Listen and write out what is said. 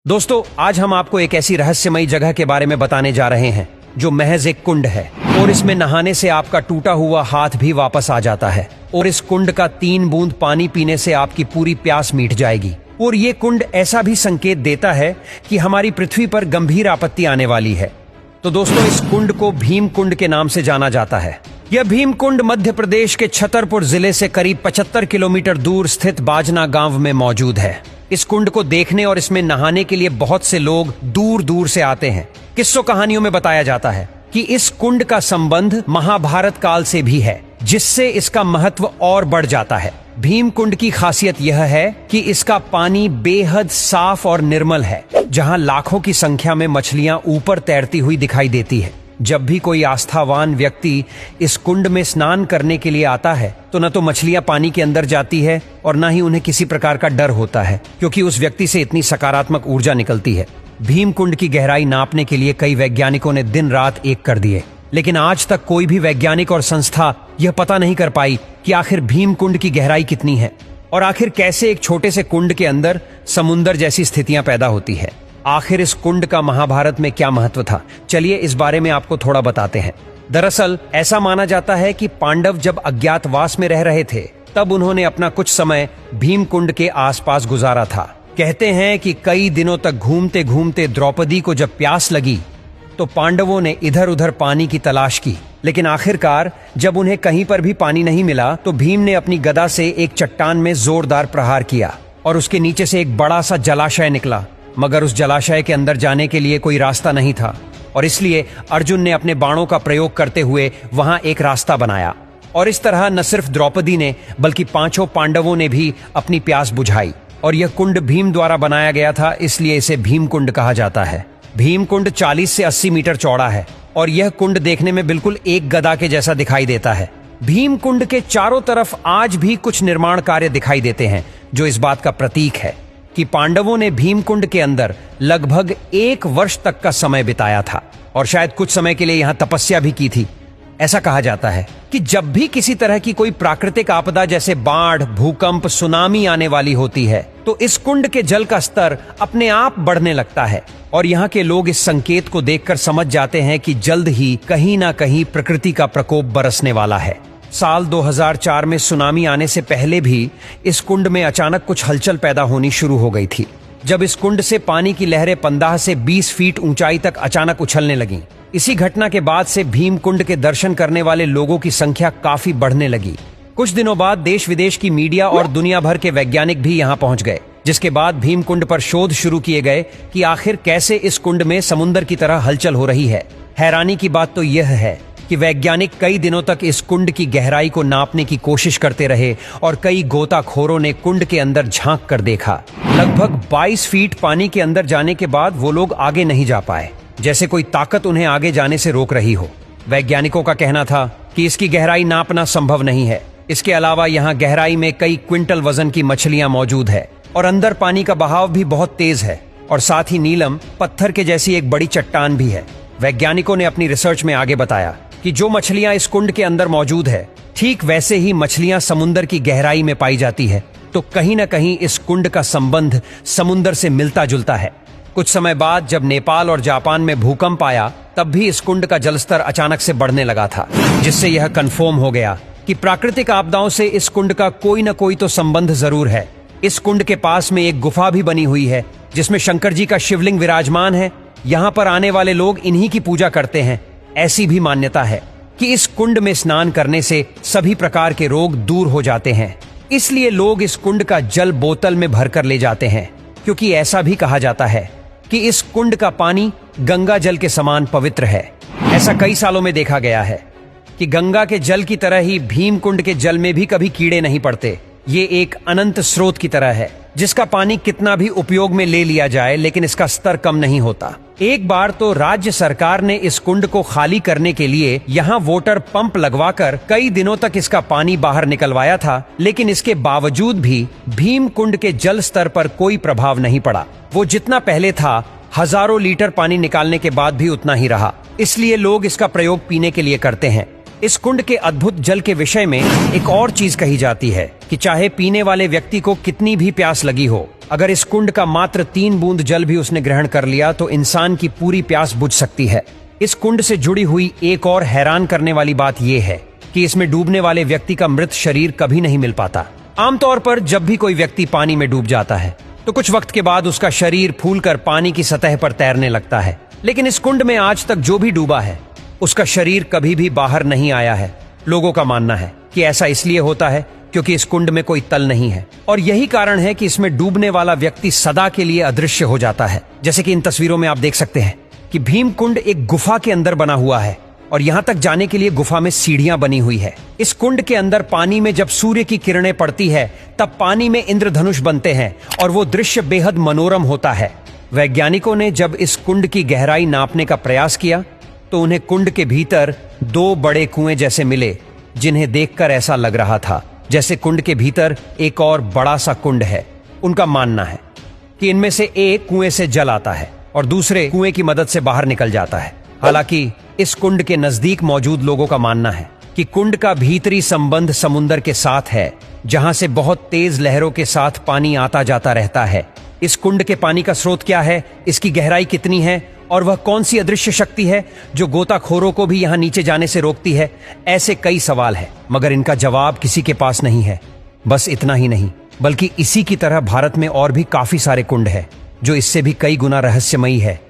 दोस्तों, आज हम आपको एक ऐसी रहस्यमयी जगह के बारे में बताने जा रहे हैं जो महज एक कुंड है और इसमें नहाने से आपका टूटा हुआ हाथ भी वापस आ जाता है और इस कुंड का 3 बूंद पानी पीने से आपकी पूरी प्यास मिट जाएगी। और ये कुंड ऐसा भी संकेत देता है कि हमारी पृथ्वी पर गंभीर आपत्ति आने वाली है। तो दोस्तों, इस कुंड को भीम कुंड के नाम से जाना जाता है। यह भीम कुंड मध्य प्रदेश के छतरपुर जिले से करीब 75 किलोमीटर दूर स्थित बाजना गांव में मौजूद है। इस कुंड को देखने और इसमें नहाने के लिए बहुत से लोग दूर दूर से आते हैं। किस्सों कहानियों में बताया जाता है कि इस कुंड का संबंध महाभारत काल से भी है, जिससे इसका महत्व और बढ़ जाता है। भीम कुंड की खासियत यह है कि इसका पानी बेहद साफ और निर्मल है, जहां लाखों की संख्या में मछलियां ऊपर तैरती हुई दिखाई देती है। जब भी कोई आस्थावान व्यक्ति इस कुंड में स्नान करने के लिए आता है तो न तो मछलियां पानी के अंदर जाती है और न ही उन्हें किसी प्रकार का डर होता है, क्योंकि उस व्यक्ति से इतनी सकारात्मक ऊर्जा निकलती है। भीम कुंड की गहराई नापने के लिए कई वैज्ञानिकों ने दिन रात एक कर दिए, लेकिन आज तक कोई भी वैज्ञानिक और संस्था यह पता नहीं कर पाई कि आखिर भीम कुंड की गहराई कितनी है और आखिर कैसे एक छोटे से कुंड के अंदर समुंदर जैसी स्थितियां पैदा होती है। आखिर इस कुंड का महाभारत में क्या महत्व था, चलिए इस बारे में आपको थोड़ा बताते हैं। दरअसल ऐसा माना जाता है कि पांडव जब अज्ञातवास में रह रहे थे तब उन्होंने अपना कुछ समय भीम कुंड के आसपास गुजारा था। कहते हैं कि कई दिनों तक घूमते घूमते द्रौपदी को जब प्यास लगी तो पांडवों ने इधर उधर पानी की तलाश की, लेकिन आखिरकार जब उन्हें कहीं पर भी पानी नहीं मिला तो भीम ने अपनी गदा से एक चट्टान में जोरदार प्रहार किया और उसके नीचे से एक बड़ा सा जलाशय निकला। मगर उस जलाशय के अंदर जाने के लिए कोई रास्ता नहीं था और इसलिए अर्जुन ने अपने बाणों का प्रयोग करते हुए वहां एक रास्ता बनाया और इस तरह न सिर्फ द्रौपदी ने बल्कि 5 पांडवों ने भी अपनी प्यास बुझाई। और यह कुंड भीम द्वारा बनाया गया था, इसलिए इसे भीम कुंड कहा जाता है। भीम कुंड 40 से 80 मीटर चौड़ा है और यह कुंड देखने में बिल्कुल एक गदा के जैसा दिखाई देता है। भीम कुंड के चारों तरफ आज भी कुछ निर्माण कार्य दिखाई देते हैं, जो इस बात का प्रतीक है कि पांडवों ने भीम कुंड के अंदर लगभग 1 वर्ष तक का समय बिताया था और शायद कुछ समय के लिए यहां तपस्या भी की थी। ऐसा कहा जाता है कि जब भी किसी तरह की कोई प्राकृतिक आपदा जैसे बाढ़, भूकंप, सुनामी आने वाली होती है तो इस कुंड के जल का स्तर अपने आप बढ़ने लगता है और यहाँ के लोग इस संकेत को देखकर समझ जाते हैं कि जल्द ही कहीं ना कहीं प्रकृति का प्रकोप बरसने वाला है। साल 2004 में सुनामी आने से पहले भी इस कुंड में अचानक कुछ हलचल पैदा होनी शुरू हो गई थी, जब इस कुंड से पानी की लहरें 15 से 20 फीट ऊंचाई तक अचानक उछलने लगीं। इसी घटना के बाद से भीम कुंड के दर्शन करने वाले लोगों की संख्या काफी बढ़ने लगी। कुछ दिनों बाद देश विदेश की मीडिया और दुनिया भर के वैज्ञानिक भी यहाँ पहुंच गए, जिसके बाद भीम कुंड पर शोध शुरू किए गए कि आखिर कैसे इस कुंड में समुद्र की तरह हलचल हो रही है। हैरानी की बात तो यह है कि वैज्ञानिक कई दिनों तक इस कुंड की गहराई को नापने की कोशिश करते रहे और कई गोताखोरों ने कुंड के अंदर झांक कर देखा। लगभग 22 फीट पानी के अंदर जाने के बाद वो लोग आगे नहीं जा पाए, जैसे कोई ताकत उन्हें आगे जाने से रोक रही हो। वैज्ञानिकों का कहना था कि इसकी गहराई नापना संभव नहीं है। इसके अलावा यहाँ गहराई में कई क्विंटल वजन की मछलियां मौजूद है और अंदर पानी का बहाव भी बहुत तेज है और साथ ही नीलम पत्थर के जैसी एक बड़ी चट्टान भी है। वैज्ञानिकों ने अपनी रिसर्च में आगे बताया कि जो मछलियां इस कुंड के अंदर मौजूद है, ठीक वैसे ही मछलियां समुंदर की गहराई में पाई जाती है। तो कहीं न कहीं इस कुंड का संबंध समुंदर से मिलता जुलता है। कुछ समय बाद जब नेपाल और जापान में भूकंप आया, तब भी इस कुंड का जलस्तर अचानक से बढ़ने लगा था, जिससे यह कंफर्म हो गया कि प्राकृतिक आपदाओं से इस कुंड का कोई न कोई तो संबंध जरूर है। इस कुंड के पास में एक गुफा भी बनी हुई है, जिसमें शंकर जी का शिवलिंग विराजमान है। यहाँ पर आने वाले लोग इन्हीं की पूजा करते हैं। ऐसी भी मान्यता है कि इस कुंड में स्नान करने से सभी प्रकार के रोग दूर हो जाते हैं। इसलिए लोग इस कुंड का जल बोतल में भरकर ले जाते हैं, क्योंकि ऐसा भी कहा जाता है कि इस कुंड का पानी गंगा जल के समान पवित्र है। ऐसा कई सालों में देखा गया है कि गंगा के जल की तरह ही भीम कुंड के जल में भी कभी कीड़े नहीं पड़ते। ये एक अनंत स्रोत की तरह है, जिसका पानी कितना भी उपयोग में ले लिया जाए, लेकिन इसका स्तर कम नहीं होता। एक बार तो राज्य सरकार ने इस कुंड को खाली करने के लिए यहाँ वाटर पंप लगवाकर कई दिनों तक इसका पानी बाहर निकलवाया था, लेकिन इसके बावजूद भी भीम कुंड के जल स्तर पर कोई प्रभाव नहीं पड़ा। वो जितना पहले था, हजारों लीटर पानी निकालने के बाद भी उतना ही रहा। इसलिए लोग इसका प्रयोग पीने के लिए करते हैं। इस कुंड के अद्भुत जल के विषय में एक और चीज कही जाती है कि चाहे पीने वाले व्यक्ति को कितनी भी प्यास लगी हो, अगर इस कुंड का मात्र 3 बूंद जल भी उसने ग्रहण कर लिया तो इंसान की पूरी प्यास बुझ सकती है। इस कुंड से जुड़ी हुई एक और हैरान करने वाली बात यह है कि इसमें डूबने वाले व्यक्ति का मृत शरीर कभी नहीं मिल पाता। आमतौर पर जब भी कोई व्यक्ति पानी में डूब जाता है तो कुछ वक्त के बाद उसका शरीर फूलकर पानी की सतह पर तैरने लगता है, लेकिन इस कुंड में आज तक जो भी डूबा है उसका शरीर कभी भी बाहर नहीं आया है। लोगों का मानना है कि ऐसा इसलिए होता है क्योंकि इस कुंड में कोई तल नहीं है और यही कारण है कि इसमें डूबने वाला व्यक्ति सदा के लिए अदृश्य हो जाता है। जैसे कि इन तस्वीरों में आप देख सकते हैं कि भीम कुंड एक गुफा के अंदर बना हुआ है और यहां तक जाने के लिए गुफा में सीढ़ियां बनी हुई है। इस कुंड के अंदर पानी में जब सूर्य की किरणें पड़ती है तब पानी में इंद्रधनुष बनते हैं और वो दृश्य बेहद मनोरम होता है। वैज्ञानिकों ने जब इस कुंड की गहराई नापने का प्रयास किया तो उन्हें कुंड के भीतर 2 बड़े कुएं जैसे मिले, जिन्हें देखकर ऐसा लग रहा था जैसे कुंड के भीतर एक और बड़ा सा कुंड है। उनका मानना है कि इनमें से एक कुएं से जल आता है और दूसरे कुएं की मदद से बाहर निकल जाता है। हालांकि इस कुंड के नजदीक मौजूद लोगों का मानना है कि कुंड का भीतरी संबंध समुंदर के साथ है, जहां से बहुत तेज लहरों के साथ पानी आता जाता रहता है। इस कुंड के पानी का स्रोत क्या है, इसकी गहराई कितनी है और वह कौन सी अदृश्य शक्ति है जो गोताखोरों को भी यहां नीचे जाने से रोकती है, ऐसे कई सवाल हैं, मगर इनका जवाब किसी के पास नहीं है। बस इतना ही नहीं, बल्कि इसी की तरह भारत में और भी काफी सारे कुंड हैं जो इससे भी कई गुना रहस्यमयी है।